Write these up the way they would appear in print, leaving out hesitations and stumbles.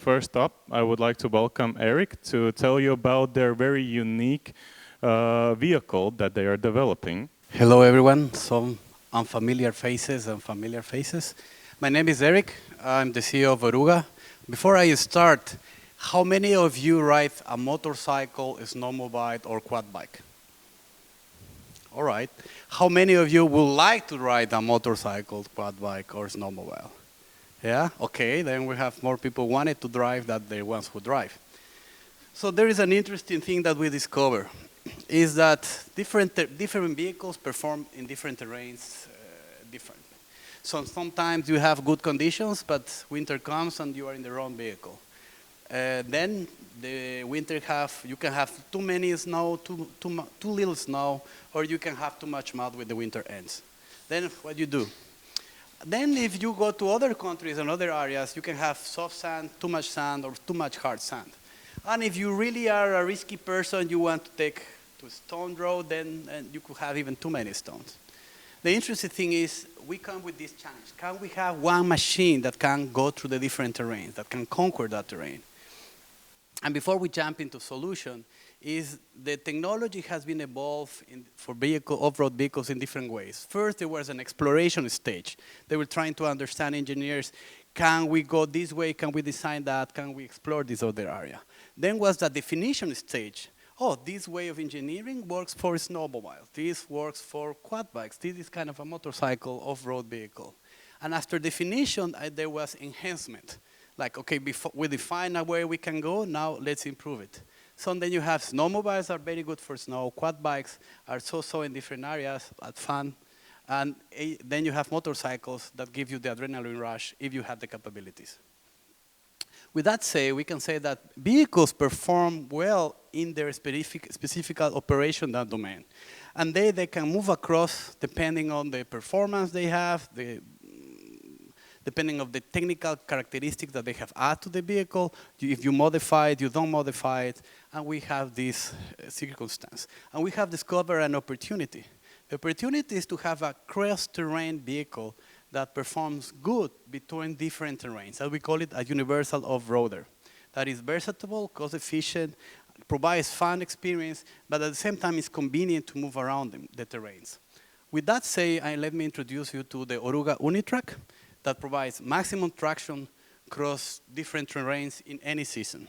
First up, I would like to welcome Eric to tell you about their very unique vehicle that they are developing. Hello everyone, some unfamiliar faces and familiar faces. My name is Eric, I'm the CEO of Oruga. Before I start, how many of you ride a motorcycle, a snowmobile or quad bike? All right. How many of you would like to ride a motorcycle, quad bike or snowmobile? Yeah, okay, then we have more people wanted to drive than the ones who drive. So there is an interesting thing that we discover, is that different vehicles perform in different terrains differently. So sometimes you have good conditions, but winter comes and you are in the wrong vehicle. Then the winter you can have too many snow, too little snow, or you can have too much mud when the winter ends. Then what do you do? Then if you go to other countries and other areas, you can have soft sand, too much sand, or too much hard sand. And if you really are a risky person, you want to take to a stone road, then you could have even too many stones. The interesting thing is we come with this challenge. Can we have one machine that can go through the different terrains, that can conquer that terrain? And before we jump into solution, is the technology has been evolved for off-road vehicles in different ways. First, there was an exploration stage. They were trying to understand, engineers, can we go this way, can we design that, can we explore this other area? Then was the definition stage. Oh, this way of engineering works for snowmobiles. This works for quad bikes. This is kind of a motorcycle off-road vehicle. And after definition, there was enhancement. Like, okay, before we define where we can go, now let's improve it. So then you have snowmobiles are very good for snow, quad bikes are so-so in different areas, at fun, and then you have motorcycles that give you the adrenaline rush if you have the capabilities. With that said, we can say that vehicles perform well in their specific operation domain. And they can move across depending on the performance they have, depending on the technical characteristics that they have added to the vehicle. If you modify it, you don't modify it, and we have this circumstance. And we have discovered an opportunity. The opportunity is to have a cross-terrain vehicle that performs good between different terrains. And we call it a universal off-roader. That is versatile, cost-efficient, provides fun experience, but at the same time is convenient to move around the terrains. With that said, let me introduce you to the Oruga Unitrack that provides maximum traction across different terrains in any season.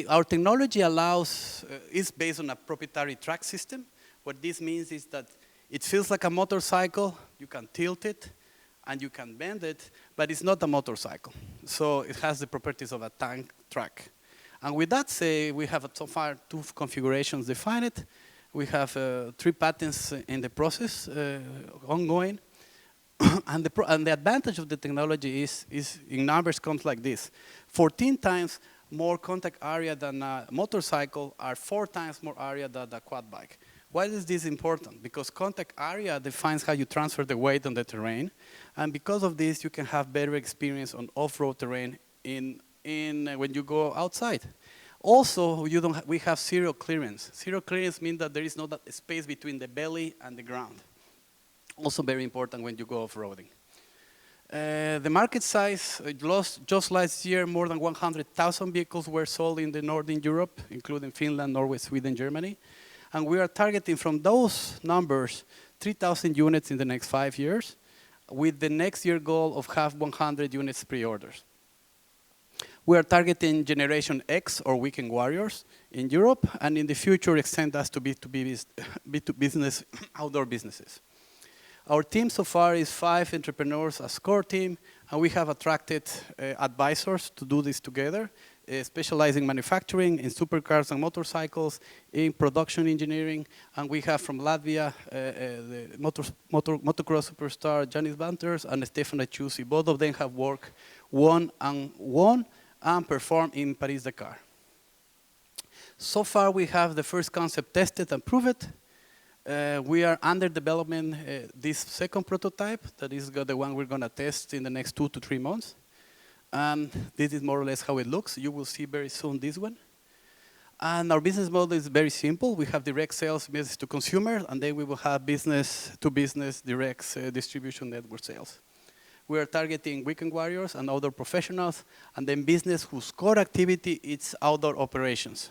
Our technology is based on a proprietary track system. What this means is that it feels like a motorcycle, you can tilt it, and you can bend it, but it's not a motorcycle. So it has the properties of a tank track. And with that said, we have so far 2 configurations defined. We have 3 patents in the process, ongoing. And the advantage of the technology is in numbers comes like this. 14 times more contact area than a motorcycle are 4 times more area than a quad bike. Why is this important? Because contact area defines how you transfer the weight on the terrain. And because of this, you can have better experience on off-road terrain when you go outside. Also, we have zero clearance. Zero clearance means that there is no space between the belly and the ground. Also very important when you go off-roading. The market size, just last year, more than 100,000 vehicles were sold in the Northern Europe, including Finland, Norway, Sweden, Germany. And we are targeting from those numbers 3,000 units in the next 5 years, with the next year goal of have 100 units pre-orders. We are targeting Generation X or Weekend Warriors in Europe, and in the future extend us to B2B business, outdoor businesses. Our team so far is 5 entrepreneurs as core team, and we have attracted advisors to do this together, specializing in manufacturing, in supercars and motorcycles, in production engineering, and we have from Latvia the motocross superstar Janis Banters and Stefan Achusi. Both of them have won and performed in Paris-Dakar. So far we have the first concept tested and proved. We are under development this second prototype, that is the one we're going to test in the next 2 to 3 months. And this is more or less how it looks. You will see very soon this one. And our business model is very simple. We have direct sales, business to consumer, and then we will have business to business direct distribution network sales. We are targeting weekend warriors and outdoor professionals, and then business whose core activity is outdoor operations.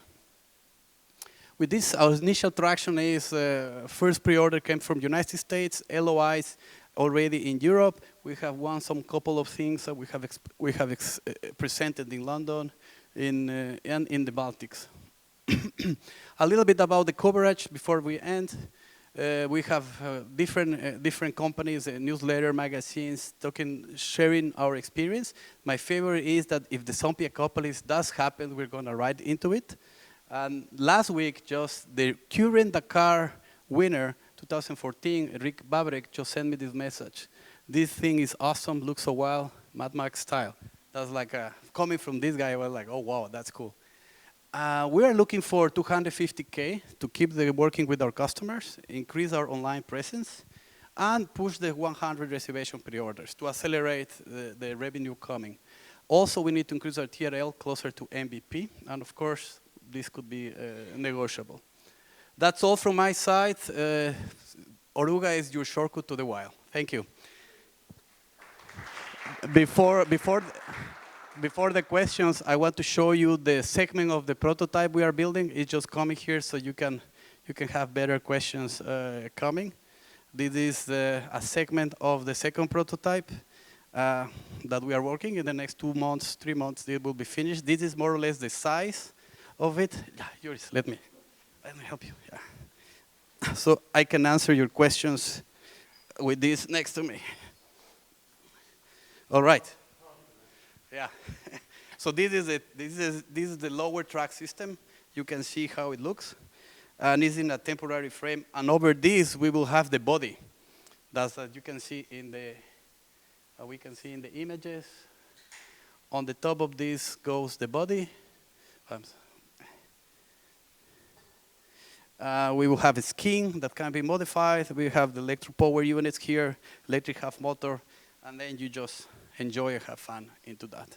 With this, our initial traction is first pre-order came from United States, LOIs already in Europe. We have won some couple of things that we have presented in London and in the Baltics. A little bit about the coverage before we end. We have different companies, newsletter, magazines, sharing our experience. My favorite is that if the Zombie Apocalypse does happen, we're going to ride into it. And last week, just the current Dakar winner, 2014, Rick Babrek, just sent me this message. This thing is awesome, looks so wild, Mad Max style. That's like coming from this guy, I was like, oh wow, that's cool. We are looking for 250K to keep working with our customers, increase our online presence, and push the 100 reservation pre-orders to accelerate the revenue coming. Also, we need to increase our TRL closer to MVP, and of course, this could be negotiable. That's all from my side. Oruga is your shortcut to the wild. Thank you. Before the questions, I want to show you the segment of the prototype we are building. It's just coming here so you can have better questions coming. This is a segment of the second prototype that we are working. In the next 2 months, 3 months, it will be finished. This is more or less the size of it. Yeah, Joris, let me help you. Yeah. So I can answer your questions with this next to me. All right. Yeah. So this is the lower track system. You can see how it looks, and it's in a temporary frame. And over this, we will have the body. That's that you can see in the. We can see in the images. On the top of this goes the body. We will have a skin that can be modified. We have the electric power units here, electric half motor, and then you just enjoy and have fun into that.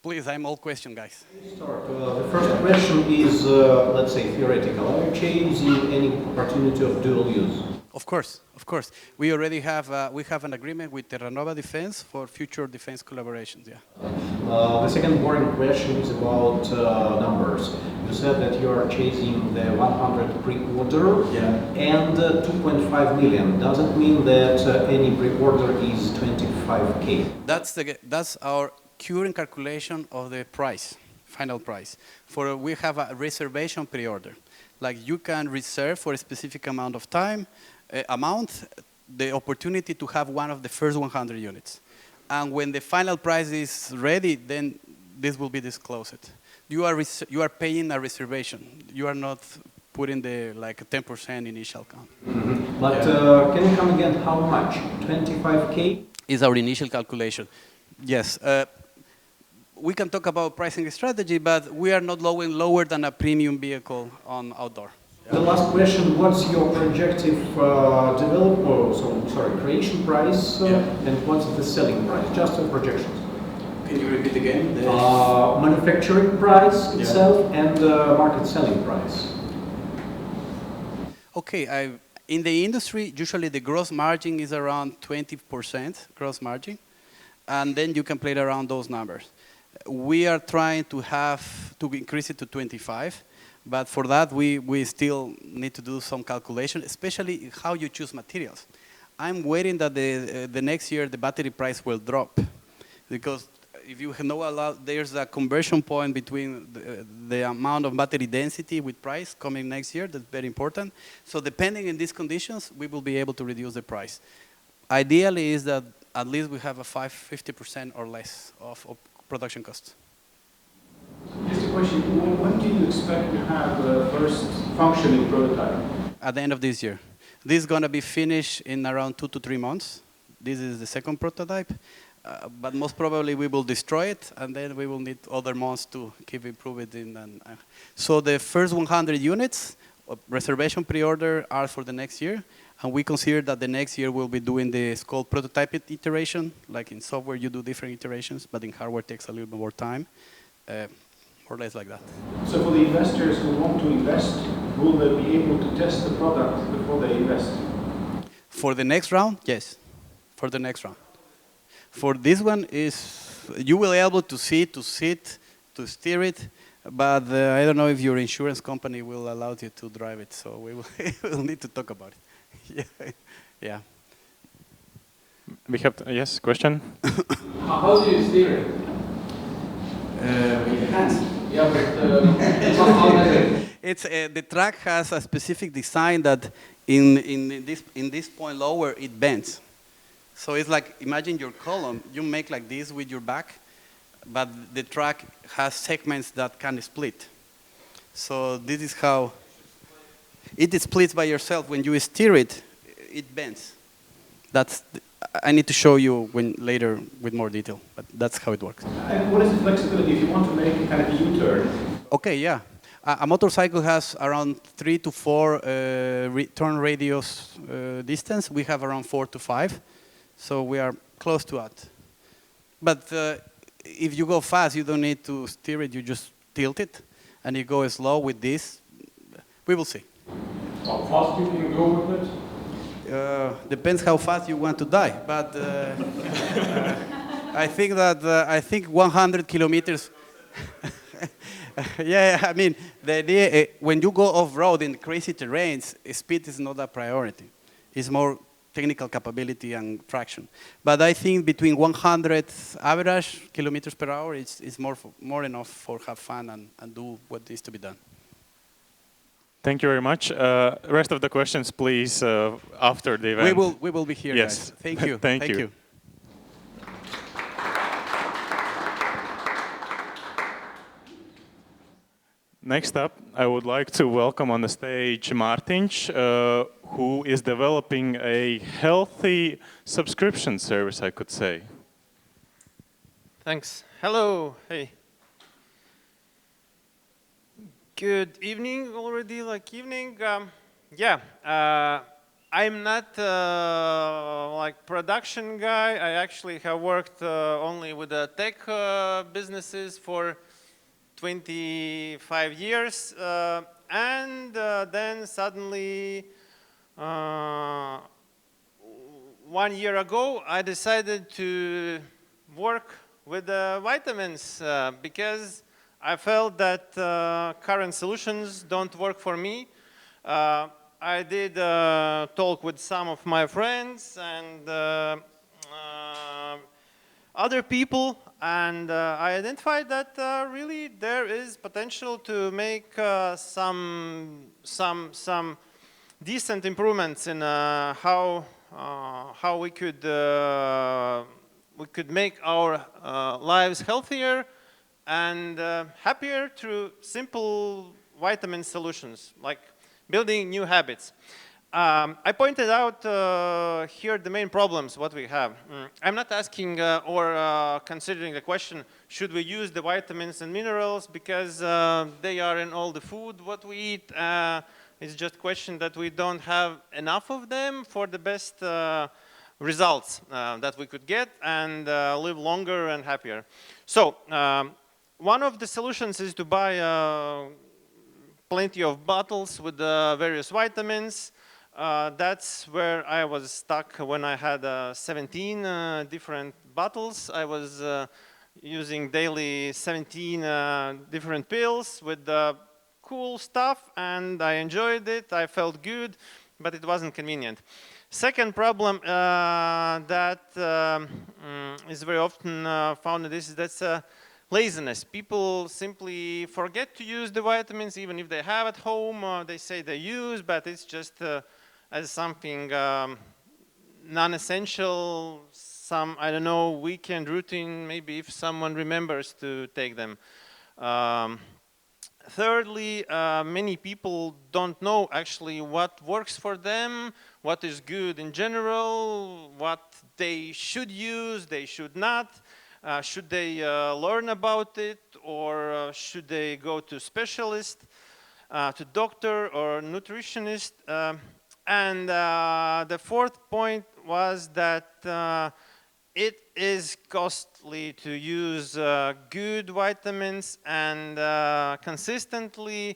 Please, I'm all question, guys. Start. The first question is, let's say, theoretical. Are you chasing any opportunity of dual use? Of course, of course. We already have an agreement with Terranova Defense for future defense collaborations. Yeah. The second boring question is about numbers. You said that you are chasing the 100 pre-order and 2.5 million. Does it mean that any pre-order is 25K? That's our current calculation of the price, final price. We have a reservation pre-order. Like you can reserve for a specific amount of time, the opportunity to have one of the first 100 units. And when the final price is ready, then this will be disclosed. You are paying a reservation. You are not putting the like a 10% initial count. Mm-hmm. But can you come again? How much? 25K? Is our initial calculation. Yes. We can talk about pricing strategy, but we are not lower than a premium vehicle on outdoor. The last question, what's your projective creation price and what's the selling price? Just a projection. Can you repeat again? Manufacturing price itself and market selling price. Okay, in the industry, usually the gross margin is around 20% gross margin, and then you can play around those numbers. We are trying to increase it to 25, but for that we still need to do some calculation, especially how you choose materials. I'm waiting that the next year the battery price will drop, because if you know there's a conversion point between the amount of battery density with price coming next year. That's very important. So depending on these conditions, we will be able to reduce the price. Ideally is that at least we have a 50% or less of production costs. Just a question, when do you expect to have the first functioning prototype? At the end of this year. This is going to be finished in around 2 to 3 months. This is the second prototype, but most probably we will destroy it, and then we will need other months to keep improving it. So the first 100 units of reservation pre-order are for the next year, and we consider that the next year we'll be doing the called prototype iteration. Like in software, you do different iterations, but in hardware it takes a little bit more time, more or less like that. So for the investors who want to invest, will they be able to test the product before they invest? For the next round, yes. For the next round. For this one is, you will be able to see, to sit, to steer it, but I don't know if your insurance company will allow you to drive it, so we will we'll need to talk about it. Yeah. Yeah. We have, yes, question? How do you steer it? With your hands. Yeah, but how does it? It's the track has a specific design that in this point lower it bends. So it's like, imagine your column, you make like this with your back, but the track has segments that can split. So this is how it splits by yourself. When you steer it, it bends. I need to show you later with more detail, but that's how it works. And what is the flexibility if you want to make a kind of a U-turn? Okay, yeah. A motorcycle has around 3 to 4 turn radius distance. We have around 4 to 5, so we are close to that. But if you go fast, you don't need to steer it. You just tilt it, and you go slow with this. We will see. How fast you can go with it? Depends how fast you want to die, but I think that 100 kilometers. Yeah, I mean, the idea, when you go off-road in crazy terrains, speed is not a priority. It's more technical capability and traction. But I think between 100 average kilometers per hour is more enough for have fun and do what needs to be done. Thank you very much. Rest of the questions, please, after the event. We will be here, yes. guys. Thank you. Thank you. Next up, I would like to welcome on the stage Martins, who is developing a healthy subscription service, I could say. Thanks. Hello. Hey. Good evening already, like evening. Yeah, I'm not like production guy. I actually have worked only with the tech businesses for 25 years. And then suddenly, 1 year ago, I decided to work with vitamins because I felt that current solutions don't work for me. I did talk with some of my friends and other people, and I identified that really there is potential to make some decent improvements in how we could make our lives healthier and happier through simple vitamin solutions, like building new habits. I pointed out here the main problems, what we have. I'm not asking or considering the question, should we use the vitamins and minerals because they are in all the food what we eat. It's just a question that we don't have enough of them for the best results that we could get and live longer and happier. So, one of the solutions is to buy plenty of bottles with various vitamins. That's where I was stuck when I had 17 different bottles. I was using daily 17 different pills with cool stuff, and I enjoyed it. I felt good, but it wasn't convenient. Second problem that is very often found in this is that's laziness. People simply forget to use the vitamins, even if they have at home. They say they use, but it's just as something non-essential, some, I don't know, weekend routine, maybe if someone remembers to take them. Thirdly, many people don't know actually what works for them, what is good in general, what they should use, they should not. Should they learn about it, or should they go to specialist, to doctor or nutritionist? And the fourth point was that it is costly to use good vitamins and consistently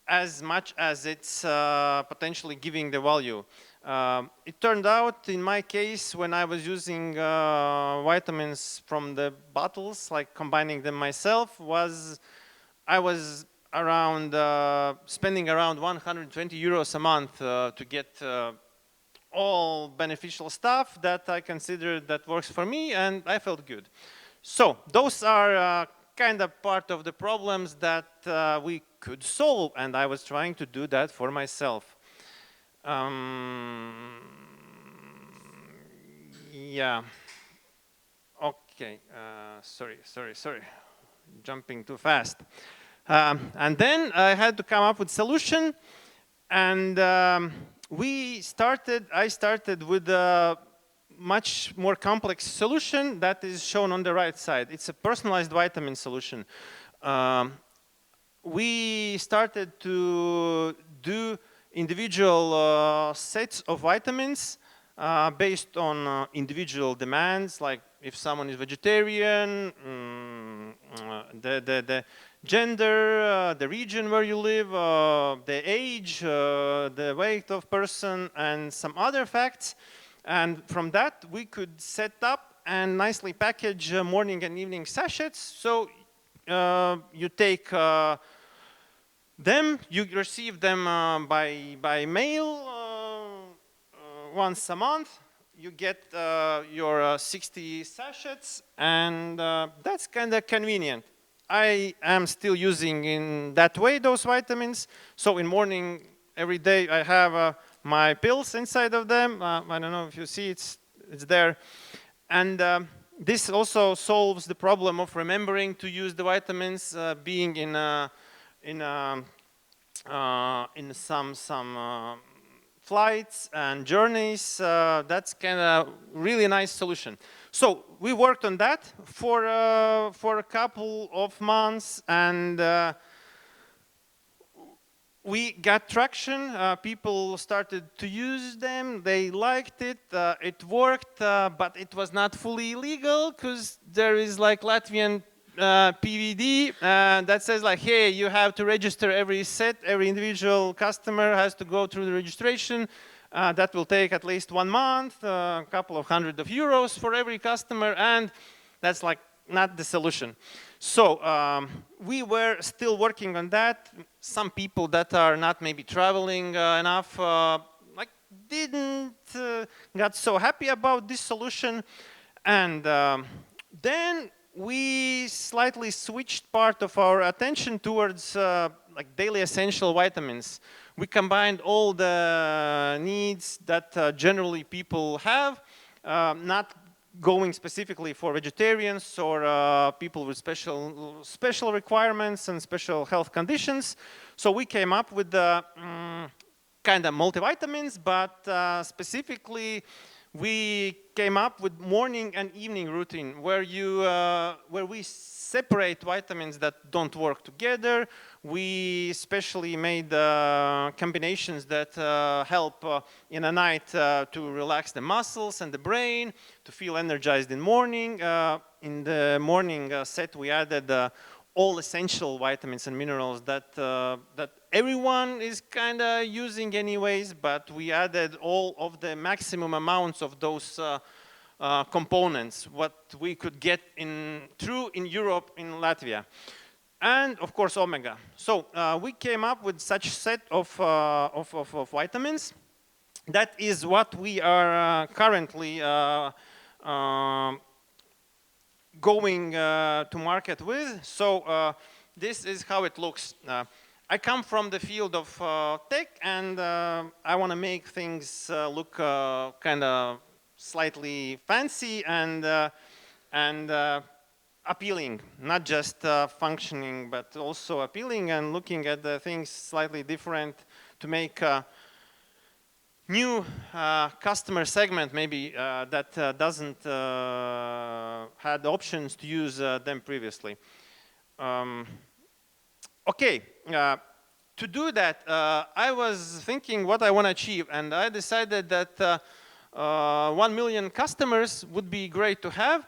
as much as it's potentially giving the value. It turned out, in my case, when I was using vitamins from the bottles, like combining them myself, I was around spending around 120 euros a month to get all beneficial stuff that I consider that works for me, and I felt good. So those are kind of part of the problems that we could solve, and I was trying to do that for myself. Yeah. Okay. Sorry. Jumping too fast. And then I had to come up with solution, and I started with a much more complex solution that is shown on the right side. It's a personalized vitamin solution. We started to do individual sets of vitamins based on individual demands, like if someone is vegetarian, the gender, the region where you live, the age, the weight of person, and some other facts. And from that, we could set up and nicely package morning and evening sachets. So you take them, you receive them by mail once a month. You get your 60 sachets, and that's kind of convenient. I am still using in that way those vitamins. So in morning, every day, I have my pills inside of them. I don't know if you see it's there. And this also solves the problem of remembering to use the vitamins, being in some flights and journeys. That's kind of really nice solution. So we worked on that for a couple of months, and we got traction. People started to use them. They liked it. It worked, but it was not fully legal because there is like Latvian PVD that says like, hey, you have to register every set. Every individual customer has to go through the registration. That will take at least 1 month, a couple of hundred of euros for every customer, and that's like not the solution. So we were still working on that. Some people that are not maybe traveling enough like didn't got so happy about this solution, and then we slightly switched part of our attention towards like daily essential vitamins. We combined all the needs that generally people have, not going specifically for vegetarians or people with special requirements and special health conditions. So we came up with the kind of multivitamins, but specifically we came up with morning and evening routine where we separate vitamins that don't work together. We specially made combinations that help in the night to relax the muscles and the brain, to feel energized in morning. In the morning set, we added all essential vitamins and minerals that everyone is kind of using anyways, but we added all of the maximum amounts of those components, what we could get in Europe, in Latvia. And of course, omega. So we came up with such set of vitamins. That is what we are currently going to market with. So this is how it looks. I come from the field of tech, and I want to make things look kind of slightly fancy and appealing, not just functioning, but also appealing, and looking at the things slightly different to make a new customer segment maybe that doesn't had options to use them previously. Okay, to do that, I was thinking what I want to achieve, and I decided that 1 million customers would be great to have,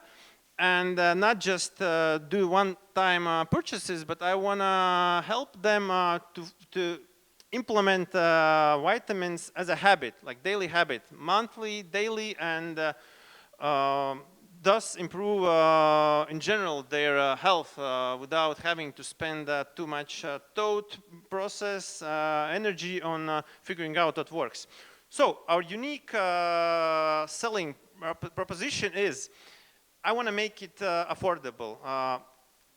and not just do one-time purchases, but I want to help them to implement vitamins as a habit, like daily habit, monthly, daily, and thus improve in general their health without having to spend too much thought, process, energy on figuring out what works. So our unique selling proposition is, I want to make it affordable.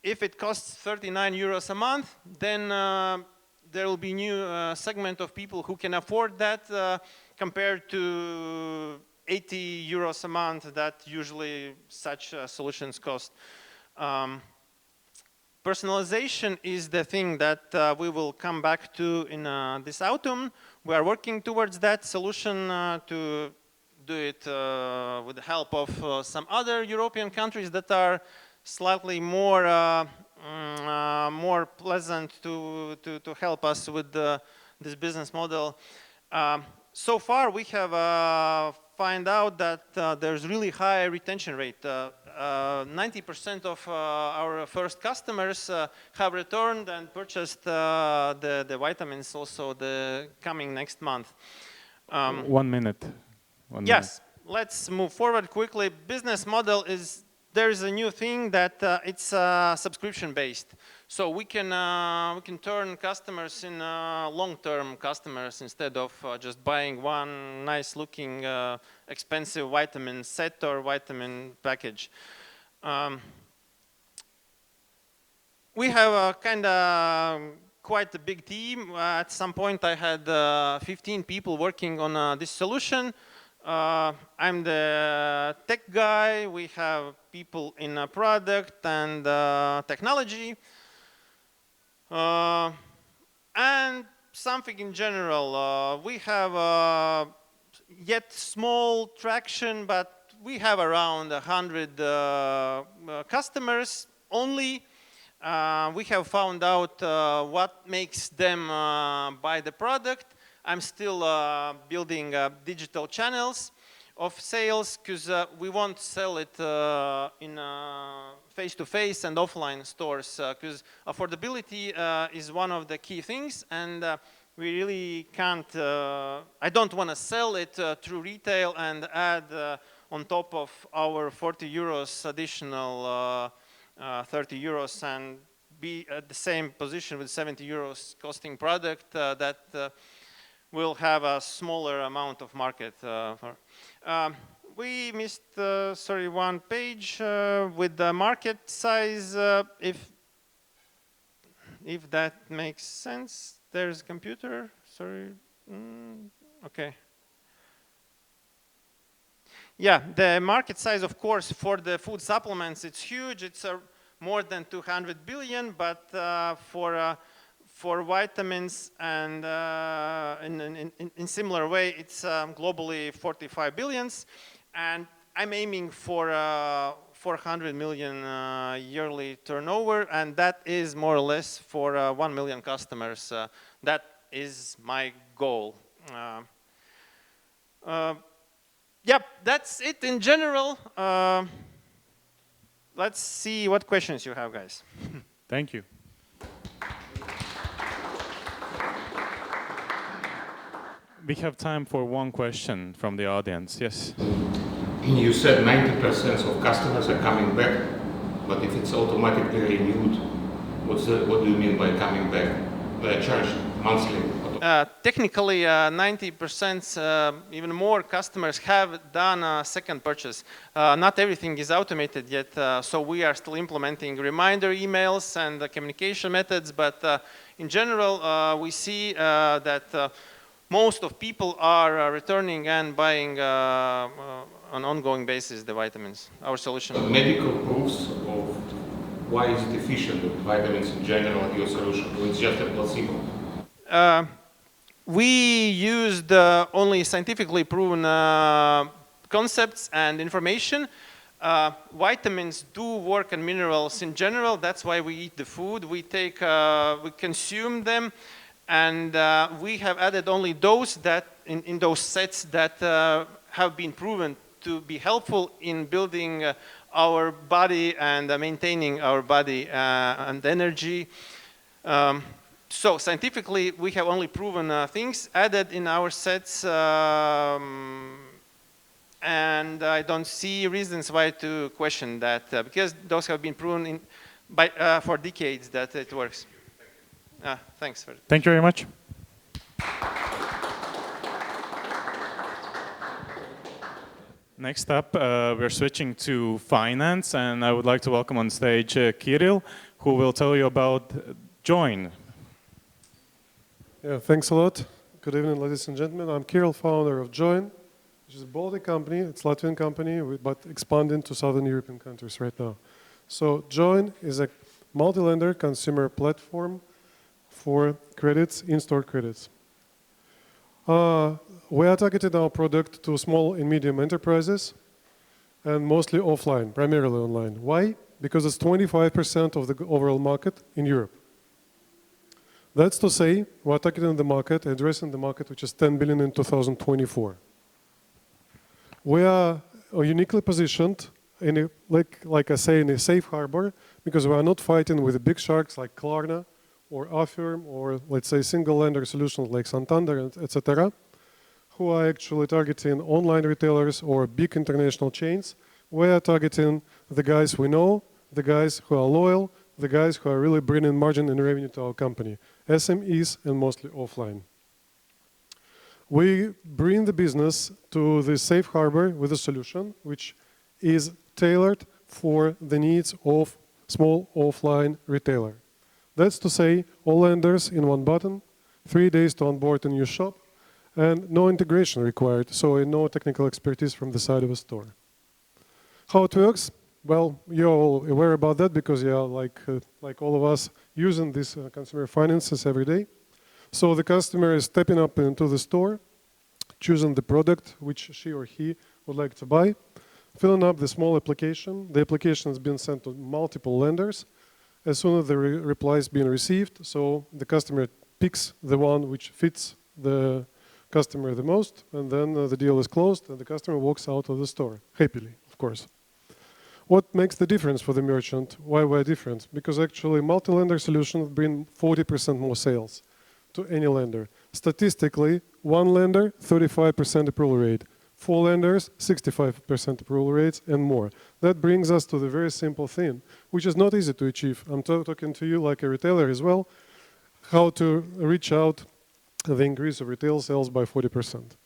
If it costs 39 euros a month, then there will be a new segment of people who can afford that compared to 80 euros a month that usually such solutions cost. Personalization is the thing that we will come back to in this autumn. We are working towards that solution to do it with the help of some other European countries that are slightly more more pleasant to help us with this business model. So far, we have find out that there's really high retention rate. 90% of our first customers have returned and purchased the vitamins also the coming next month. 1 minute. Yes, let's move forward quickly. Business model is, there is a new thing that it's subscription based. So we can turn customers in long-term customers instead of just buying one nice looking expensive vitamin set or vitamin package. We have a kind of quite a big team. At some point I had 15 people working on this solution. I'm the tech guy. We have people in product and technology. And something in general. We have yet small traction, but we have around 100 customers only. We have found out what makes them buy the product. I'm still building digital channels of sales because we won't sell it in face-to-face and offline stores because affordability is one of the key things, and we really can't, I don't want to sell it through retail and add on top of our 40 euros additional 30 euros and be at the same position with 70 euros costing product that will have a smaller amount of market. We missed, sorry, one page with the market size. If that makes sense, there's a computer. Sorry. Okay. Yeah, the market size, of course, for the food supplements, it's huge. It's more than 200 billion, but for vitamins and in similar way, it's globally 45 billions. And I'm aiming for 400 million yearly turnover, and that is more or less for 1 million customers. That is my goal. Yep, that's it in general. Let's see what questions you have, guys. Thank you. We have time for one question from the audience. Yes. You said 90% of customers are coming back, but if it's automatically renewed, what do you mean by coming back? They are charged monthly? Technically, 90%, even more customers have done a second purchase. Not everything is automated yet, so we are still implementing reminder emails and communication methods, but in general, we see that most of people are returning and buying on an ongoing basis the vitamins, our solution. Medical proofs of why is it efficient with vitamins in general, your solution, or it's just a placebo? We used only scientifically proven concepts and information. Vitamins do work on minerals in general. That's why we eat the food. We consume them. And we have added only those that in those sets that have been proven to be helpful in building our body and maintaining our body and energy. So scientifically, we have only proven things added in our sets, and I don't see reasons why to question that, because those have been proven for decades that it works. Thanks for it. Thank you very much. Next up, we're switching to finance, and I would like to welcome on stage Kirill, who will tell you about Join. Yeah, thanks a lot. Good evening, ladies and gentlemen. I'm Kirill, founder of Join, which is a Baltic company. It's a Latvian company, but expanding to Southern European countries right now. So Join is a multi-lender consumer platform for credits, in-store credits. We are targeting our product to small and medium enterprises and mostly offline, primarily online. Why? Because it's 25% of the overall market in Europe. That's to say, we're targeting the market, addressing the market, which is 10 billion in 2024. We are uniquely positioned, in like I say, in a safe harbor, because we are not fighting with the big sharks like Klarna or Affirm, or let's say single lender solutions like Santander, etc., who are actually targeting online retailers or big international chains. We are targeting the guys we know, the guys who are loyal, the guys who are really bringing margin and revenue to our company, SMEs and mostly offline. We bring the business to the safe harbor with a solution which is tailored for the needs of small offline retailer. That's to say, all lenders in one button, 3 days to onboard a new shop, and no integration required, so no technical expertise from the side of a store. How it works? Well, you're all aware about that because you're like all of us using these consumer finances every day. So the customer is stepping up into the store, choosing the product which she or he would like to buy, filling up the small application. The application has been sent to multiple lenders. As soon as the reply is being received, so the customer picks the one which fits the customer the most, and then the deal is closed and the customer walks out of the store, happily, of course. What makes the difference for the merchant? Why we're different? Because actually multi-lender solutions bring 40% more sales to any lender. Statistically, one lender, 35% approval rate. 4 lenders, 65% approval rates and more. That brings us to the very simple thing, which is not easy to achieve. I'm talking to you like a retailer as well, how to reach out the increase of retail sales by 40%.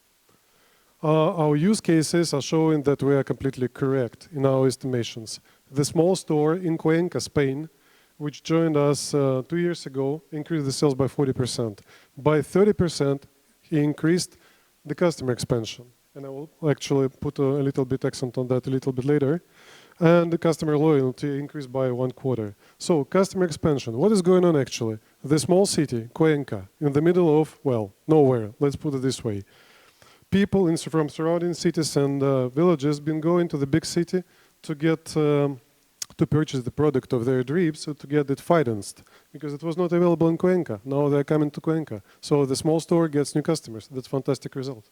Our use cases are showing that we are completely correct in our estimations. The small store in Cuenca, Spain, which joined us 2 years ago, increased the sales by 40%. By 30%, he increased the customer expansion. And I will actually put a little bit accent on that a little bit later. And the customer loyalty increased by 1/4. So customer expansion, what is going on actually? The small city, Cuenca, in the middle of, well, nowhere, let's put it this way. People from surrounding cities and villages been going to the big city to get to purchase the product of their dreams, so to get it financed, because it was not available in Cuenca. Now they're coming to Cuenca. So the small store gets new customers. That's a fantastic result.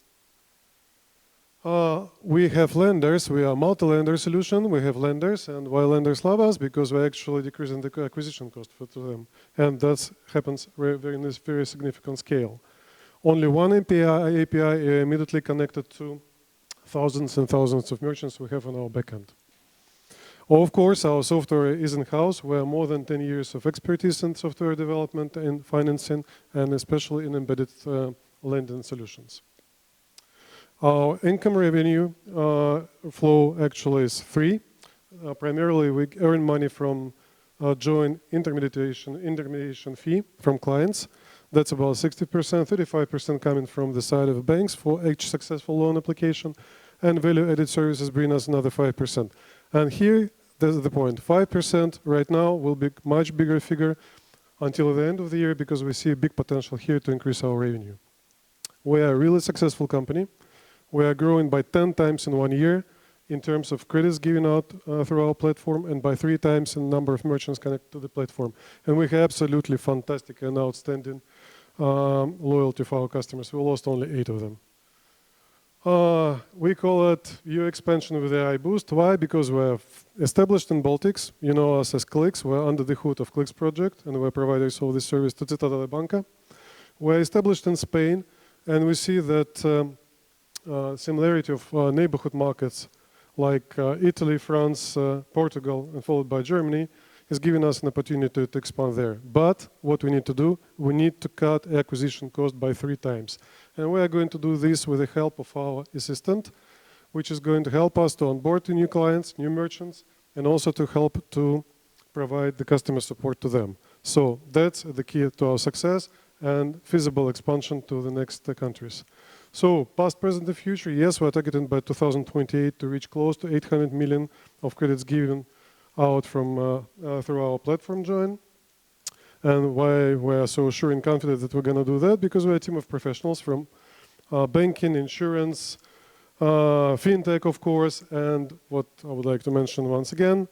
We have lenders. We are a multi-lender solution. We have lenders, and why lenders love us? Because we're actually decreasing the acquisition cost for them, and that happens in this very significant scale. Only one API immediately connected to thousands and thousands of merchants we have on our backend. Of course, our software is in-house. We have more than 10 years of expertise in software development and financing, and especially in embedded lending solutions. Our income revenue flow actually is 3. Primarily, we earn money from Join intermediation fee from clients. That's about 60%, 35% coming from the side of banks for each successful loan application, and value-added services bring us another 5%. And here, that's the point. 5% right now will be much bigger figure until the end of the year because we see a big potential here to increase our revenue. We are a really successful company. We are growing by 10 times in 1 year in terms of credits given out through our platform, and by 3 times in number of merchants connected to the platform. And we have absolutely fantastic and outstanding loyalty for our customers. We lost only 8 of them. We call it EU expansion with AI boost. Why? Because we're established in Baltics. You know us as Clicks. We're under the hood of Clicks project, and we're providers of this service to Citadele Banca. We're established in Spain, and we see that similarity of neighborhood markets like Italy, France, Portugal, and followed by Germany is giving us an opportunity to expand there. But what we need to do, we need to cut acquisition cost by 3 times. And we are going to do this with the help of our assistant, which is going to help us to onboard new clients, new merchants, and also to help to provide the customer support to them. So that's the key to our success and feasible expansion to the next countries. So past, present, and future, yes, we're targeting by 2028 to reach close to 800 million of credits given out from through our platform Join. And why we're so sure and confident that we're going to do that? Because we're a team of professionals from banking, insurance, fintech, of course, and what I would like to mention once again,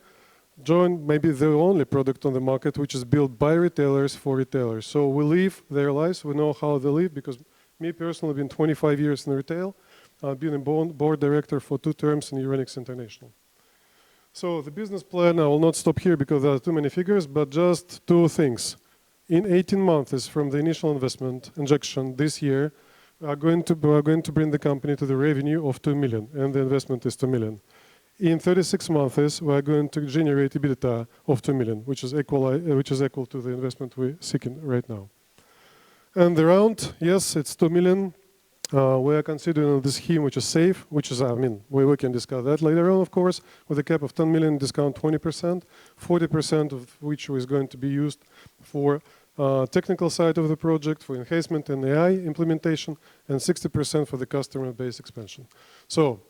Join may be the only product on the market which is built by retailers for retailers. So we live their lives, we know how they live, because me personally, I've been 25 years in retail. I've been a board director for 2 terms in Euronics International. So the business plan, I will not stop here because there are too many figures, but just 2 things. In 18 months from the initial investment injection this year, we are going to bring the company to the revenue of 2 million, and the investment is 2 million. In 36 months, we are going to generate EBITDA of 2 million, which is equal to the investment we're seeking right now. And the round, yes, it's 2 million. We are considering the scheme which is safe, which is, we can discuss that later on, of course, with a cap of 10 million, discount 20%, 40% of which is going to be used for technical side of the project, for enhancement and AI implementation, and 60% for the customer base expansion. So,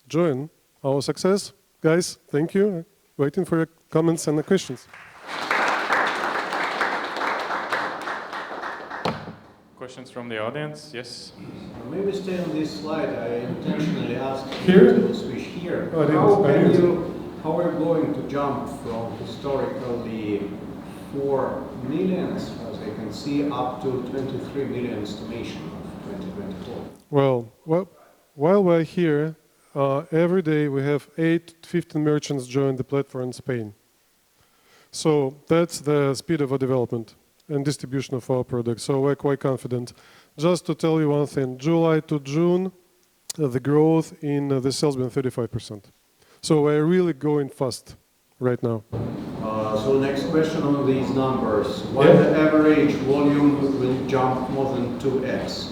Join our success. Guys, thank you. Waiting for your comments and questions. Questions from the audience? Yes. Maybe stay on this slide. I intentionally asked Here? you to switch here. Oh, How are you going to jump from historically 4 millions, as I can see, up to 23 million estimation of 2024? Well, while we're here, every day we have 8-15 merchants join the platform in Spain. So that's the speed of our development and distribution of our products. So we're quite confident. Just to tell you one thing, July to June, the growth in the sales has been 35%. So we're really going fast right now. So next question on these numbers. Why the average volume will jump more than 2x,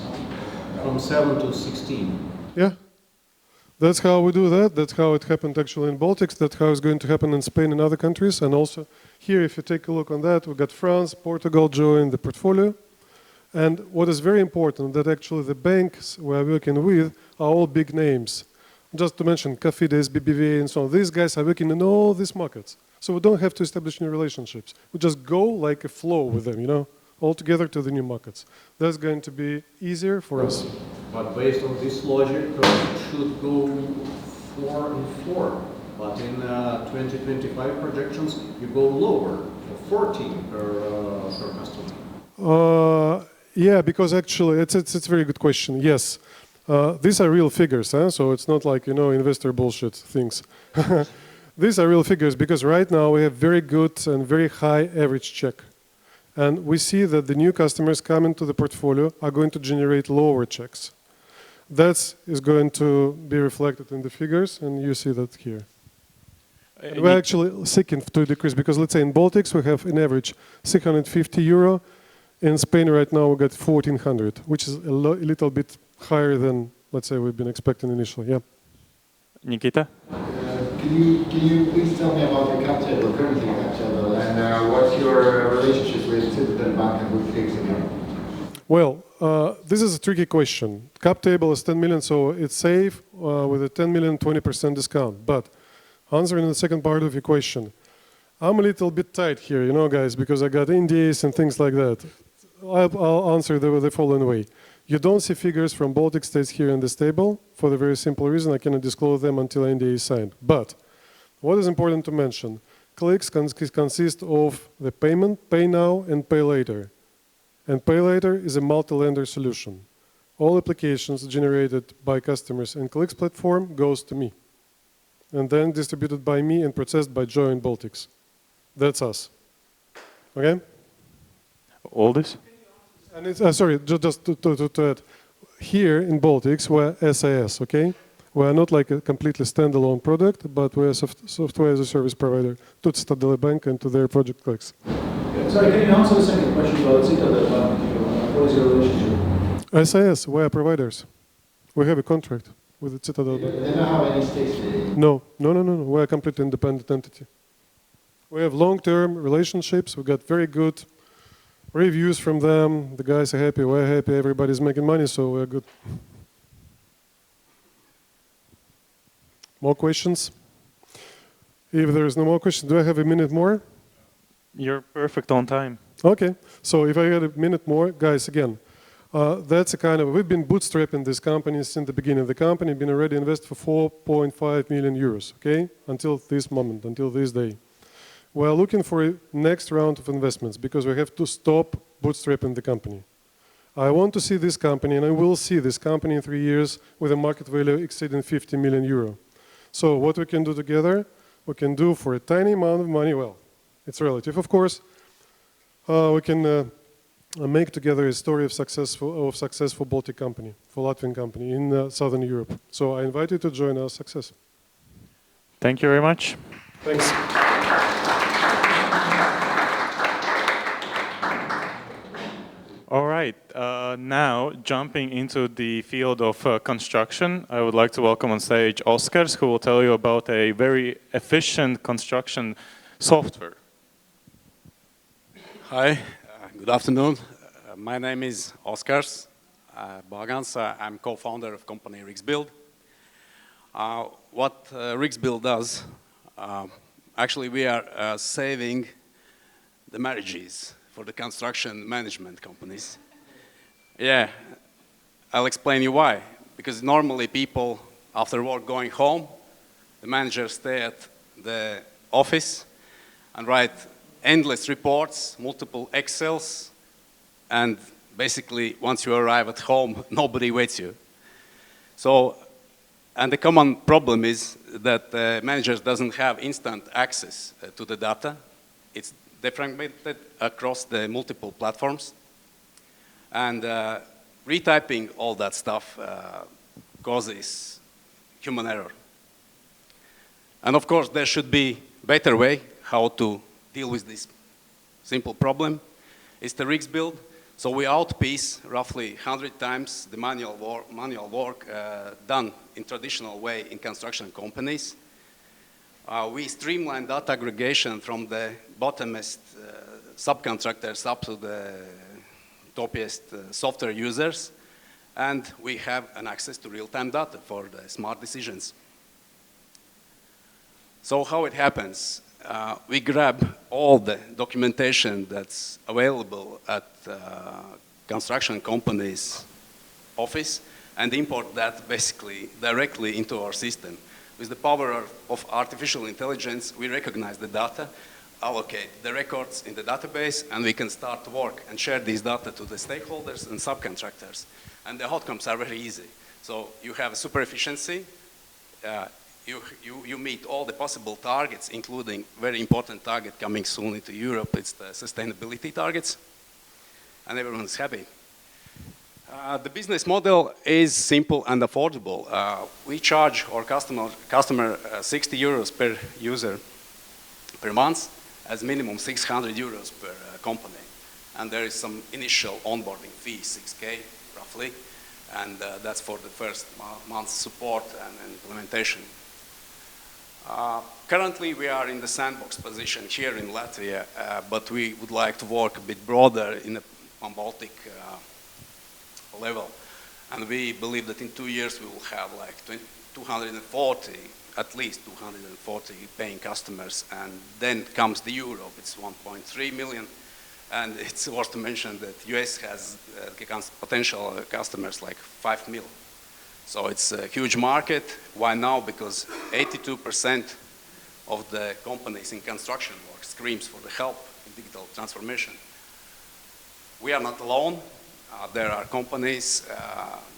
from 7 to 16? Yeah. That's how we do that. That's how it happened actually in Baltics. That's how it's going to happen in Spain and other countries. And also here, if you take a look on that, we've got France, Portugal join the portfolio. And what is very important, that actually the banks we're working with are all big names. Just to mention, Cafidis, BBVA, and so on. These guys are working in all these markets. So we don't have to establish new relationships. We just go like a flow with them, all together to the new markets. That's going to be easier for us. But based on this logic, it should go 4 and 4. But in 2025 projections, you go lower, 14 per customer. Yeah, because actually, it's a very good question. Yes, these are real figures, so it's not like investor bullshit things. These are real figures because right now we have very good and very high average check. And we see that the new customers coming to the portfolio are going to generate lower checks. That is going to be reflected in the figures, and you see that here. We're actually seeking to decrease because, let's say, in Baltics we have an average 650 euro. In Spain right now we got 1,400, which is a little bit higher than, let's say, we've been expecting initially. Yeah. Nikita? Can you please tell me about the cap table, currently cap table, and what's your relationship with Citadele Banca and with RIXBUILD? Well, this is a tricky question. Cap table is 10 million, so it's safe with a 10 million, 20% discount. But answering the second part of your question, I'm a little bit tight here, guys, because I got NDAs and things like that. I'll answer the following way. You don't see figures from Baltic states here in this table for the very simple reason I cannot disclose them until NDA is signed. But what is important to mention, Clicks consist of the payment, pay now, and pay later. And pay later is a multi-lender solution. all applications generated by customers in Clicks platform goes to me, and then distributed by me and processed by Joe in Baltics. That's us. Okay? All this? And it's, sorry, just to add, here in Baltics we're SAS, okay? We're not like a completely standalone product, but we're a software as a service provider to Citadel Bank and to their project Clicks. Sorry, can you answer the second question about Citadel Bank? What is your relationship? SAS, we're providers. We have a contract with the Citadel Bank. They don't have any stakes in it. No. We're a completely independent entity. We have long-term relationships. We got very good reviews from them. The guys are happy, we're happy, everybody's making money, so we're good. More questions? If there is no more questions, do I have a minute more? You're perfect on time. Okay, so if I had a minute more, guys, again, that's a kind of, we've been bootstrapping this company since the beginning. The company been already invested for 4.5 million euros, okay, until this moment, until this day. We're looking for a next round of investments because we have to stop bootstrapping the company. I want to see this company, and I will see this company in 3 years with a market value exceeding 50 million euro. So what we can do together, we can do for a tiny amount of money, well, it's relative, of course. We can make together a story of successful Baltic company, for Latvian company in Southern Europe. So I invite you to join our success. Thank you very much. Thanks. All right, now jumping into the field of construction, I would like to welcome on stage Oskars, who will tell you about a very efficient construction software. Hi, good afternoon. My name is Oskars Bagans. I'm co-founder of company RIXBUILD. What RIXBUILD does, actually we are saving the marriages for the construction management companies. Yeah, I'll explain you why. Because normally people, after work going home, the managers stay at the office and write endless reports, multiple Excels, and basically once you arrive at home, nobody waits you. So, and the common problem is that the managers doesn't have instant access to the data. It's defragmented across the multiple platforms. And retyping all that stuff causes human error. And of course, there should be a better way how to deal with this simple problem. It's the RIXBUILD. So we outpiece roughly 100 times the manual work done in traditional way in construction companies. We streamline data aggregation from the bottomest subcontractors up to the toppiest software users, and we have an access to real-time data for the smart decisions. So how it happens? We grab all the documentation that's available at construction companies' office and import that basically directly into our system. With the power of artificial intelligence, we recognize the data, allocate the records in the database, and we can start to work and share these data to the stakeholders and subcontractors. And the outcomes are very easy. So you have super efficiency, you meet all the possible targets, including very important target coming soon into Europe, it's the sustainability targets, and everyone's happy. The business model is simple and affordable. We charge our customer 60 euros per user per month, as minimum 600 euros per company. And there is some initial onboarding fee, 6K roughly, and that's for the first month's support and implementation. Currently, we are in the sandbox position here in Latvia, but we would like to work a bit broader in a Baltic level. And we believe that in 2 years we will have like 240, at least 240 paying customers. And then comes the Europe, it's 1.3 million. And it's worth to mention that US has potential customers like 5 million. So it's a huge market. Why now? Because 82% of the companies in construction work screams for the help in digital transformation. We are not alone. There are companies,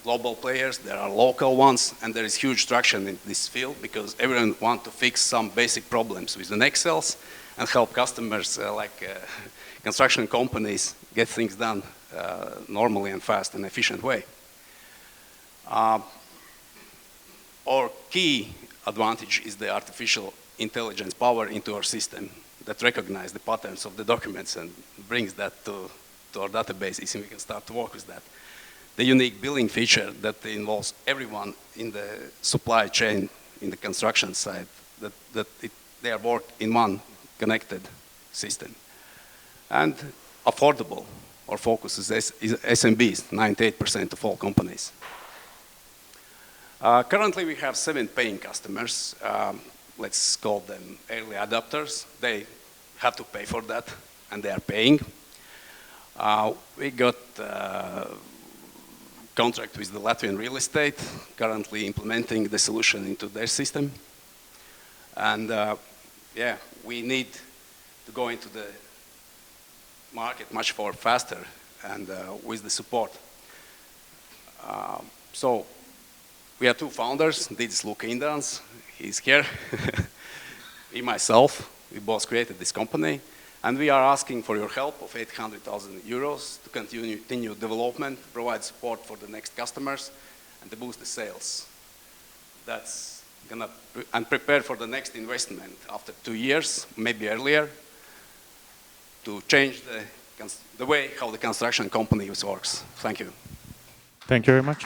global players, there are local ones, and there is huge traction in this field because everyone wants to fix some basic problems with the Excels and help customers construction companies get things done normally and fast and efficient way. Our key advantage is the artificial intelligence power into our system that recognize the patterns of the documents and brings that to our databases, and we can start to work with that. The unique billing feature that involves everyone in the supply chain in the construction site, they are work in one connected system. And affordable. Our focus is SMBs, 98% of all companies. Currently, we have 7 paying customers. Let's call them early adopters. They have to pay for that, and they are paying. We got contract with the Latvian real estate, currently implementing the solution into their system. And yeah, we need to go into the market much more faster and with the support. So we are 2 founders, this is Luka Indans, he's here. Me, myself, we both created this company. And we are asking for your help of 800,000 euros to continue development, provide support for the next customers, and to boost the sales. That's gonna, and prepare for the next investment after 2 years, maybe earlier, to change the way how the construction company works. Thank you. Thank you very much.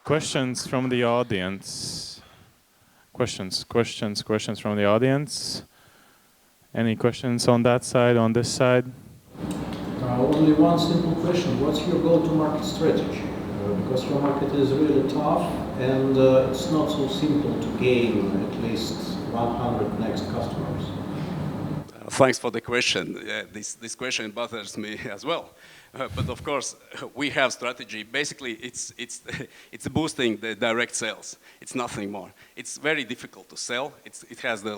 Questions from the audience? Questions from the audience? Any questions on that side, on this side? Only one simple question. What's your go-to-market strategy? Because your market is really tough and it's not so simple to gain at least 100 next customers. Thanks for the question. This question bothers me as well. But of course, we have strategy. Basically, it's boosting the direct sales. It's nothing more. It's very difficult to sell. It has the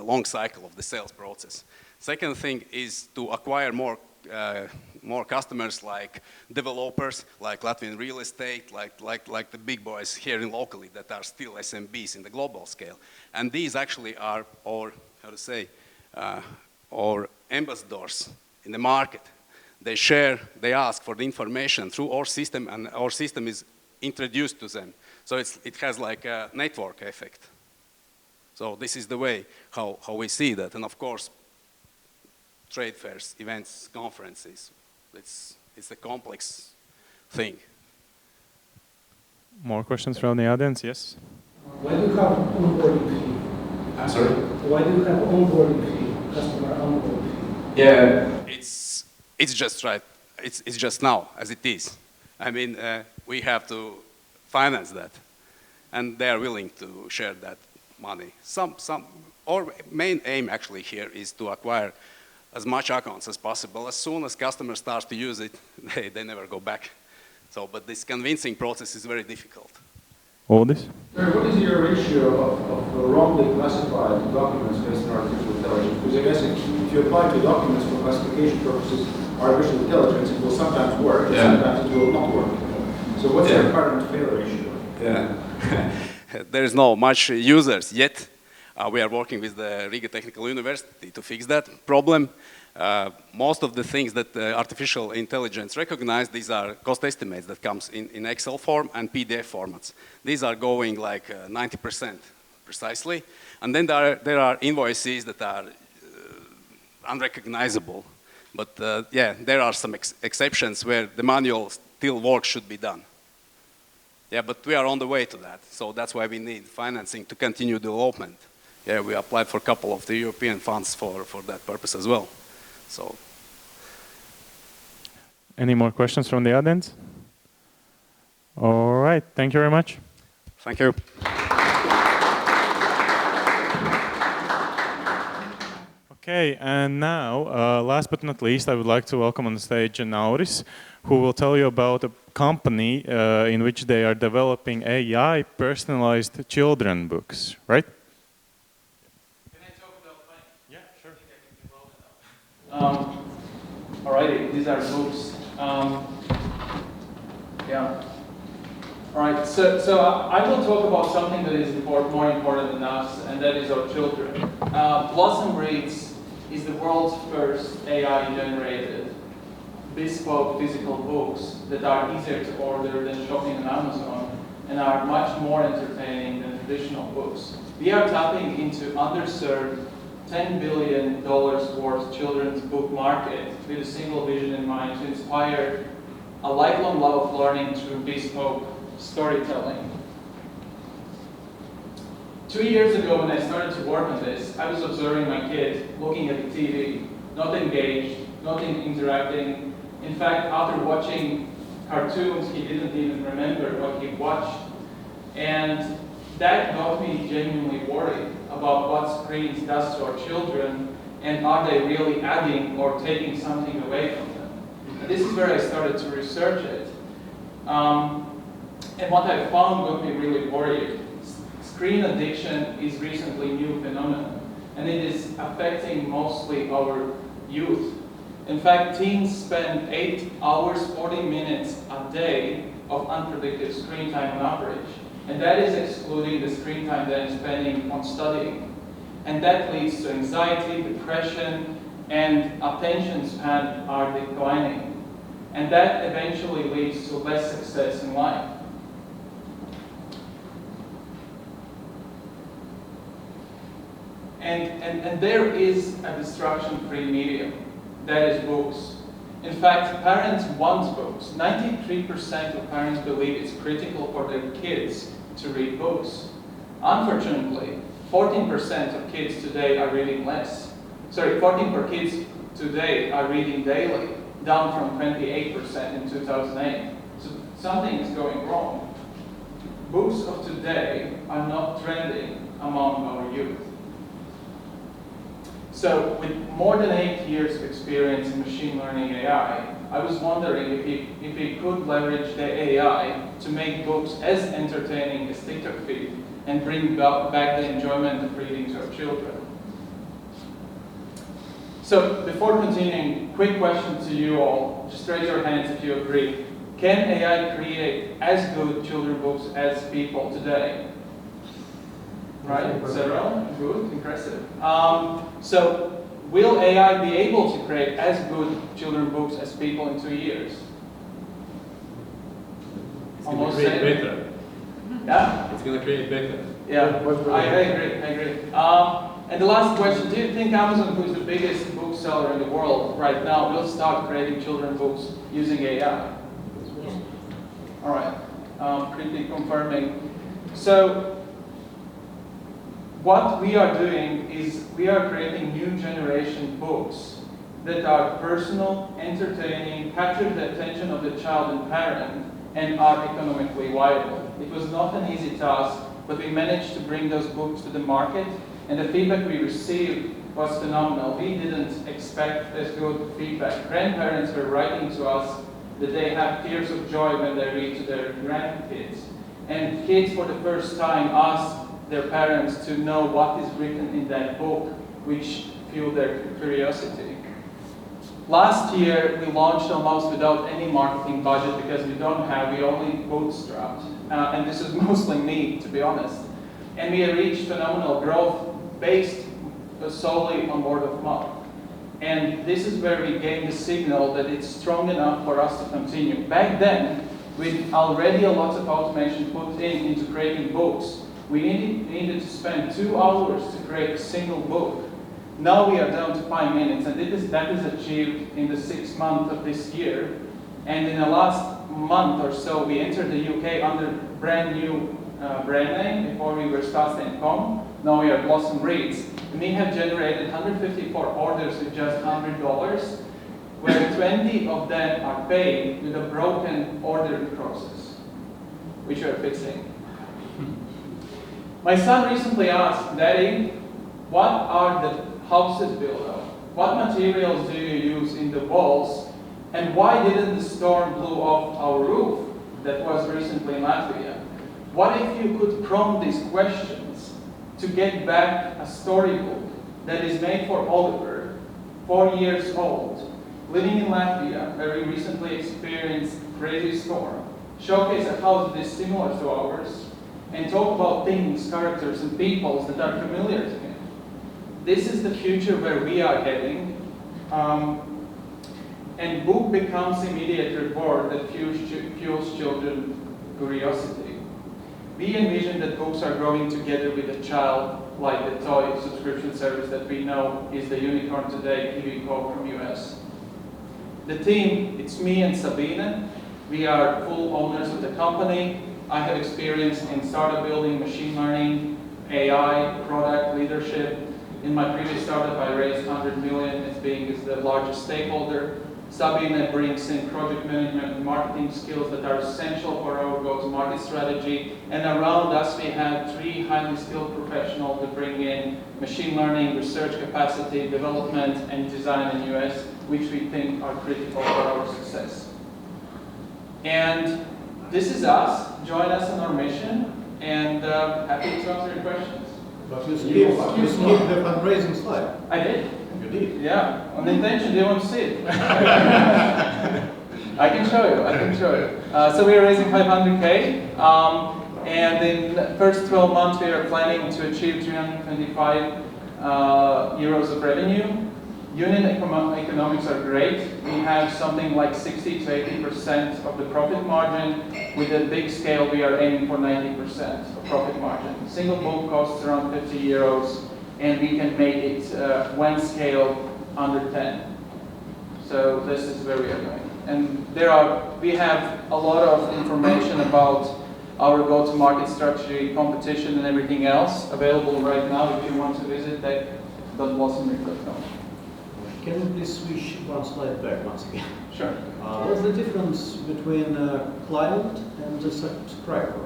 long cycle of the sales process. Second thing is to acquire more customers like developers, like Latvian real estate, like the big boys here in locally that are still SMBs in the global scale. And these actually are our, our ambassadors in the market. They share, they ask for the information through our system, and our system is introduced to them. So it has like a network effect. So this is the way how we see that. And of course, trade fairs, events, conferences, it's a complex thing. More questions from the audience? Yes? Why do you have onboarding fee? I'm sorry? Why do you have onboarding fee, customer onboarding fee? Yeah, it's just right. It's just now, as it is. I mean, we have to finance that, and they are willing to share that money. Our main aim actually here is to acquire as much accounts as possible. As soon as customers start to use it, they never go back. So, but this convincing process is very difficult. All this? What is your ratio of wrongly classified documents based on artificial intelligence? Because I guess if you apply to documents for classification purposes, artificial intelligence, it will sometimes work, and sometimes it will not work. So what's your current fail ratio? Yeah. There is no much users yet. We are working with the Riga Technical University to fix that problem. Most of the things that artificial intelligence recognize, these are cost estimates that comes in Excel form and PDF formats. These are going like 90% precisely. And then there are invoices that are unrecognizable. But yeah, there are some exceptions where the manual still work should be done. Yeah, but we are on the way to that. So that's why we need financing to continue development. Yeah, we applied for a couple of the European funds for that purpose as well. So. Any more questions from the audience? All right, thank you very much. Thank you. Okay, and now, last but not least, I would like to welcome on the stage Nauris, who will tell you about a company in which they are developing AI personalized children books, right? Can I talk about mine? Yeah, sure. Alrighty, these are books. Yeah. All right, so I will talk about something that is more important than us, and that is our children. Blossom Reads is the world's first AI-generated bespoke physical books that are easier to order than shopping on Amazon and are much more entertaining than traditional books. We are tapping into underserved $10 billion worth children's book market with a single vision in mind to inspire a lifelong love of learning through bespoke storytelling. 2 years ago when I started to work on this, I was observing my kid looking at the TV, not engaged, not interacting. In fact, after watching cartoons, he didn't even remember what he watched. And that got me genuinely worried about what screens does to our children, and are they really adding or taking something away from them. And this is where I started to research it. And what I found got me really worried. Screen addiction is recently new phenomenon, and it is affecting mostly our youth. In fact, teens spend 8 hours, 40 minutes a day of unpredicted screen time on average. And that is excluding the screen time they're spending on studying. And that leads to anxiety, depression, and attention span are declining. And that eventually leads to less success in life. And there is a distraction-free medium, that is books. In fact, parents want books. 93% of parents believe it's critical for their kids to read books. Unfortunately, 14% of kids today are reading less. 14% of kids today are reading daily, down from 28% in 2008. So something is going wrong. Books of today are not trending among our youth. So with more than 8 years of experience in machine learning AI, I was wondering if we could leverage the AI to make books as entertaining as TikTok feed and bring back the enjoyment of reading to our children. So before continuing, quick question to you all. Just raise your hands if you agree. Can AI create as good children's books as people today? Right, several, good, impressive. So will AI be able to create as good children's books as people in 2 years? It's going to create better. Yeah? It's going to create better. Yeah, I agree. And the last question, do you think Amazon, who is the biggest bookseller in the world right now, will start creating children's books using AI? All right, pretty confirming. So what we are doing is we are creating new generation books that are personal, entertaining, capture the attention of the child and parent, and are economically viable. It was not an easy task, but we managed to bring those books to the market, and the feedback we received was phenomenal. We didn't expect as good feedback. Grandparents were writing to us that they have tears of joy when they read to their grandkids. And kids for the first time asked their parents to know what is written in that book, which fueled their curiosity. Last year, we launched almost without any marketing budget because we only bootstrapped. And this is mostly me, to be honest. And we reached phenomenal growth based solely on word of mouth. And this is where we gained the signal that it's strong enough for us to continue. Back then, with already a lot of automation put into creating books, we needed to spend 2 hours to create a single book. Now we are down to 5 minutes, and that is achieved in the 6th month of this year. And in the last month or so, we entered the UK under brand new brand name. Before we were Stars.com, now we are Blossom Reads. And we have generated 154 orders with just $100, where 20 of them are paid with a broken ordering process, which we are fixing. My son recently asked, Daddy, what are the houses built of? What materials do you use in the walls? And why didn't the storm blow off our roof that was recently in Latvia? What if you could prompt these questions to get back a storybook that is made for Oliver, 4 years old, living in Latvia, where we recently experienced crazy storm, showcase a house that is similar to ours, and talk about things, characters, and peoples that are familiar to him. This is the future where we are heading, and book becomes immediate reward that fuels children's curiosity. We envision that books are growing together with a child, like the toy subscription service that we know is the unicorn today, KiwiCo from US. The team, it's me and Sabine. We are full owners of the company. I have experience in startup building, machine learning, AI, product leadership. In my previous startup, I raised 100 million as being the largest stakeholder. Sabine brings in project management and marketing skills that are essential for our go-to-market strategy. And around us, we have 3 highly skilled professionals that bring in machine learning, research capacity, development, and design in the US, which we think are critical for our success. And this is us. Join us in our mission, and happy to answer your questions. But you skipped the fundraising slide. I did. You did? Yeah, on intention, they want to see it. I can show you. So we are raising 500K, and in the first 12 months, we are planning to achieve 325 euros of revenue. Unit economics are great. We have something like 60 to 80% of the profit margin. With a big scale, we are aiming for 90% of profit margin. Single book costs around 50 euros, and we can make it when scaled under 10. So this is where we are going. And we have a lot of information about our go-to-market strategy, competition, and everything else available right now if you want to visit tech.blossomreef.com. Can you please switch one slide back once again? Sure. What's the difference between a client and a subscriber?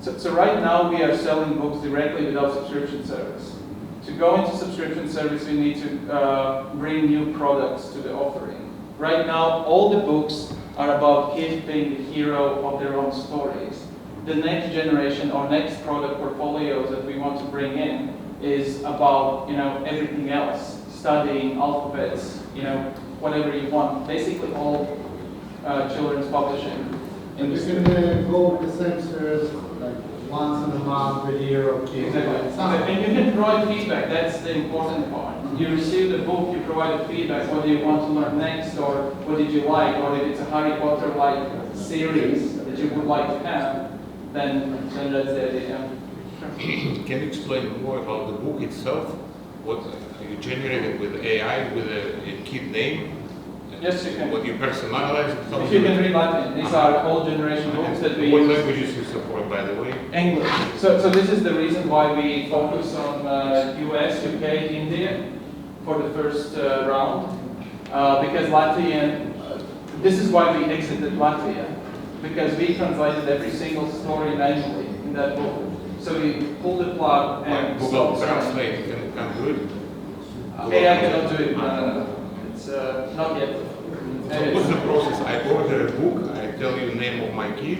So right now we are selling books directly without subscription service. To go into subscription service, we need to bring new products to the offering. Right now, all the books are about kids being the hero of their own stories. The next generation or next product portfolios that we want to bring in is about everything else. Studying, alphabets, whatever you want. Basically all children's publishing industry. You can go with the same service like once in a month, a year, or two. Exactly. And you can provide feedback, that's the important part. You receive the book, you provide feedback, what do you want to learn next, or what did you like, or if it's a Harry Potter-like series that you would like to have, then that's the idea. Can you explain more about the book itself? What you generated with AI, with a kid name? Yes, you can. What you personalize? If you can read Latin, these are old generation books that we What use. languages you support, by the way? English. So this is the reason why we focus on US, UK, India for the first round. Because Latvian, this is why we exited Latvia. Because we translated every single story manually in that book. So we pulled the plug and Google Translate can do it? AI cannot do it. No. It's not yet. So what's the process? I order a book, I tell you the name of my kid.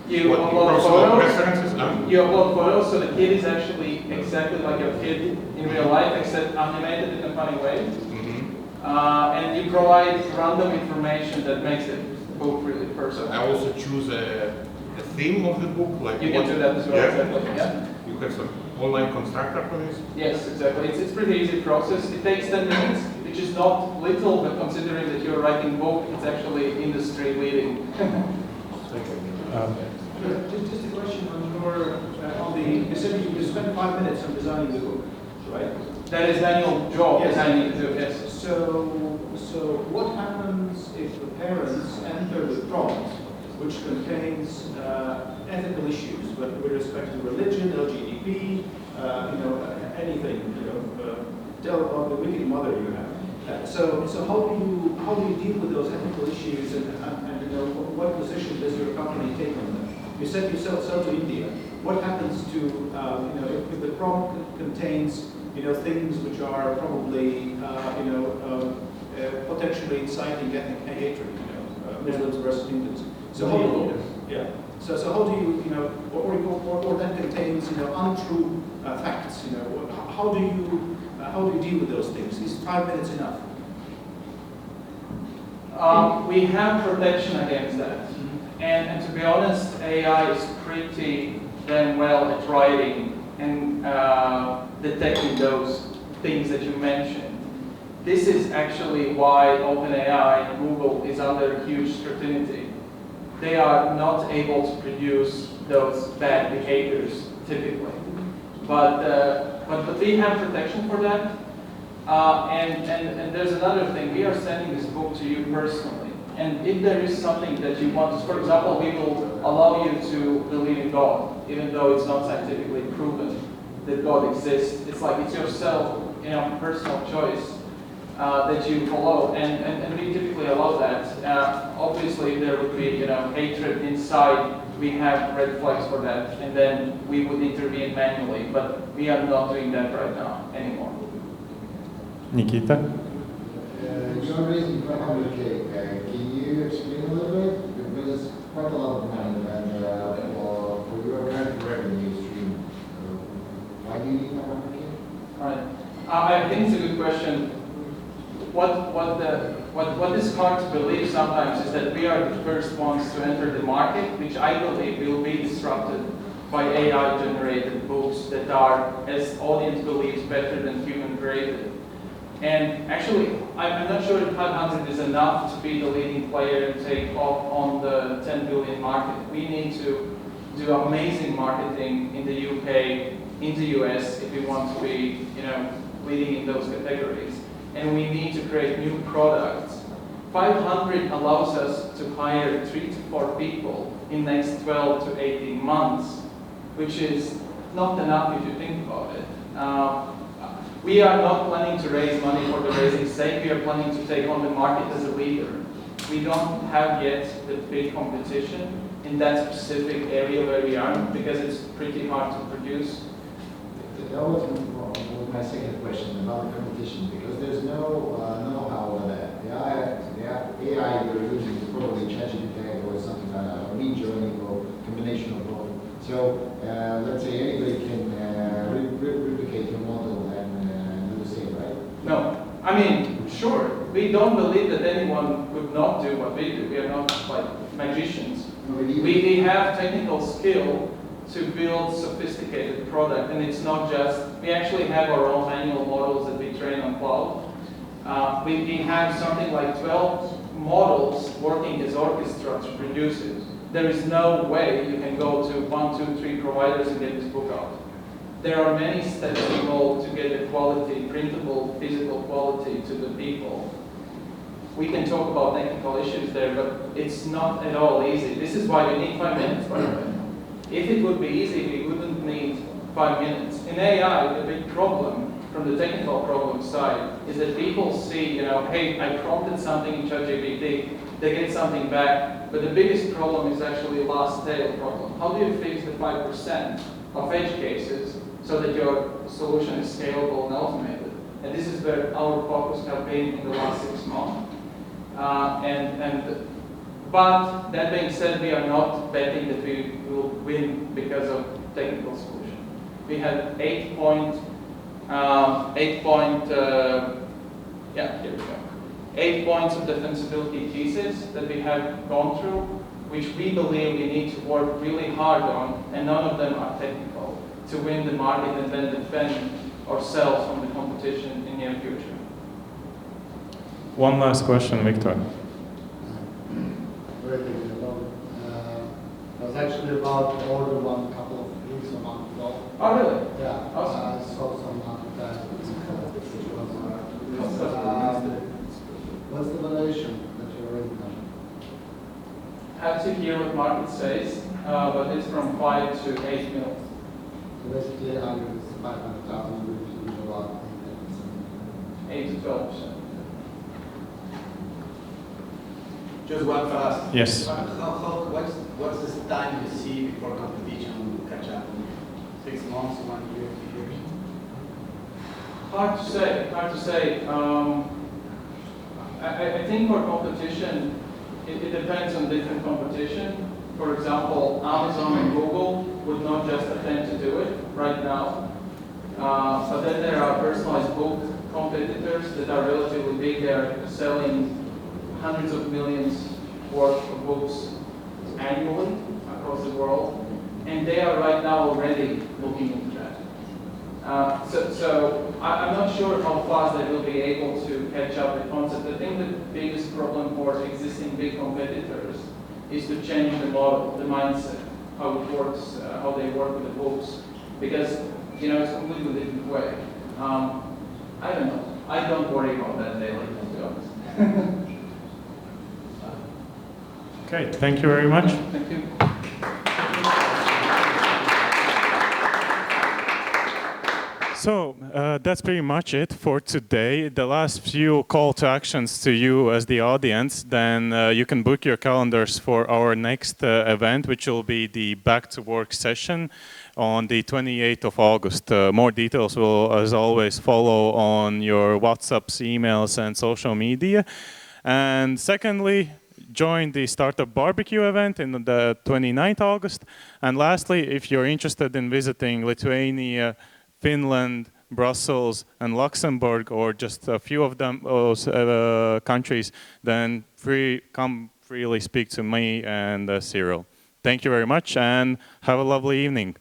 You personal upload preferences? You upload photos, so the kid is actually exactly like your kid in real life, except animated in a funny way. And you provide random information that makes the book really personal. I also choose a theme of the book, like You can do that as well. Yeah. Exactly. Yeah. You have some online constructor for this? Yes, exactly. It's a pretty easy process. It takes 10 minutes, which is not little, but considering that you're writing a book, it's actually industry leading. Just a question on you said you spent 5 minutes on designing the book, right? That is manual job designing to do, yes. So what happens if the parents enter the prompt, which contains ethical issues, but with respect to religion, LGBT, anything, tell about the wicked mother you have. So how do you deal with those ethical issues, and what position does your company take on them? You said you sell to India. What happens to if the prompt contains things which are probably potentially inciting ethnic hatred, Muslims versus Hindus. So how do So how do you or that contains untrue facts? How do you deal with those things? Is 5 minutes enough? We have protection against that. And to be honest, AI is pretty damn well at writing and detecting those things that you mentioned. This is actually why OpenAI and Google is under huge scrutiny. They are not able to produce those bad behaviors typically. But we have protection for that. And there's another thing. We are sending this book to you personally. And if there is something that you want, for example, we will allow you to believe in God, even though it's not scientifically proven that God exists. It's like it's yourself, personal choice that you follow, and we typically allow that. Obviously, if there would be hatred inside, we have red flags for that, and then we would intervene manually. But we are not doing that right now anymore. Nikita? You're raising 500K. Can you explain a little bit? Because it's quite a lot of money, and for your current revenue stream, why do you need 500K? Right. I think it's a good question. What is hard to believe sometimes is that we are the first ones to enter the market, which I believe will be disrupted by AI-generated books that are, as audience believes, better than human-created. And actually, I'm not sure if 500 is enough to be the leading player and take off on the 10 billion market. We need to do amazing marketing in the UK, in the US, if we want to be, leading in those categories. And we need to create new products. 500 allows us to hire 3 to 4 people in the next 12 to 18 months, which is not enough if you think about it. We are not planning to raise money for the raising's sake. We are planning to take on the market as a leader. We don't have yet the big competition in that specific area where we are, because it's pretty hard to produce. That was my second question about the competition, because there's no know-how over that. The AI you're using is probably ChatGPT or something like that, or rejoining or combination of both. So let's say anybody can replicate your model and do the same, right? No. I mean, sure. We don't believe that anyone could not do what we do. We are not like magicians. We have technical skill to build sophisticated product, and it's not just, we actually have our own manual models that we train on cloud. We have something like 12 models working as orchestra to produce it. There is no way you can go to 1, 2, 3 providers and get this book out. There are many steps involved to get the quality, printable, physical quality to the people. We can talk about technical issues there, but it's not at all easy. This is why we need 5 minutes, by the way. If it would be easy, we wouldn't need 5 minutes. In AI, the big problem from the technical problem side is that people see, hey, I prompted something in ChatGPT, they get something back, but the biggest problem is actually last tail problem. How do you fix the 5% of edge cases so that your solution is scalable and automated? And this is where our focus has been in the last 6 months. But that being said, we are not betting that we will win because of technical solution. We had 8 points of defensibility thesis that we have gone through, which we believe we need to work really hard on, and none of them are technical, to win the market and then defend ourselves from the competition in the near future. One last question, Victor. I was actually about to order one couple of weeks or months ago. Oh, really? Yeah. Awesome. I saw some advertisements. What's the valuation that you're raising on? Have to hear what market says, but it's from 5 to 8 mil. So basically, 500,000 would be a lot. 8 to 12%. Just one fast. Yes. What's the time you see before competition will catch up? 6 months, 1 year, 2 years? Hard to say. I think for competition, it depends on different competition. For example, Amazon and Google would not just attempt to do it right now. But then there are personalized book competitors that are relatively big. They're selling hundreds of millions worth of books annually across the world, and they are right now already looking into that. So I'm not sure how fast they will be able to catch up the concept. I think the biggest problem for existing big competitors is to change the model, the mindset, how it works, how they work with the books, because it's a completely different way. I don't know. I don't worry about that daily, to be honest. Okay, thank you very much. Thank you. So that's pretty much it for today. The last few call to actions to you as the audience, then you can book your calendars for our next event, which will be the Back to Work session on the 28th of August. More details will, as always, follow on your WhatsApps, emails, and social media. And secondly, join the Startup Barbecue event in the 29th August. And lastly, if you're interested in visiting Lithuania, Finland, Brussels, and Luxembourg, or just a few of them, those countries, then come freely speak to me and Cyril. Thank you very much, and have a lovely evening.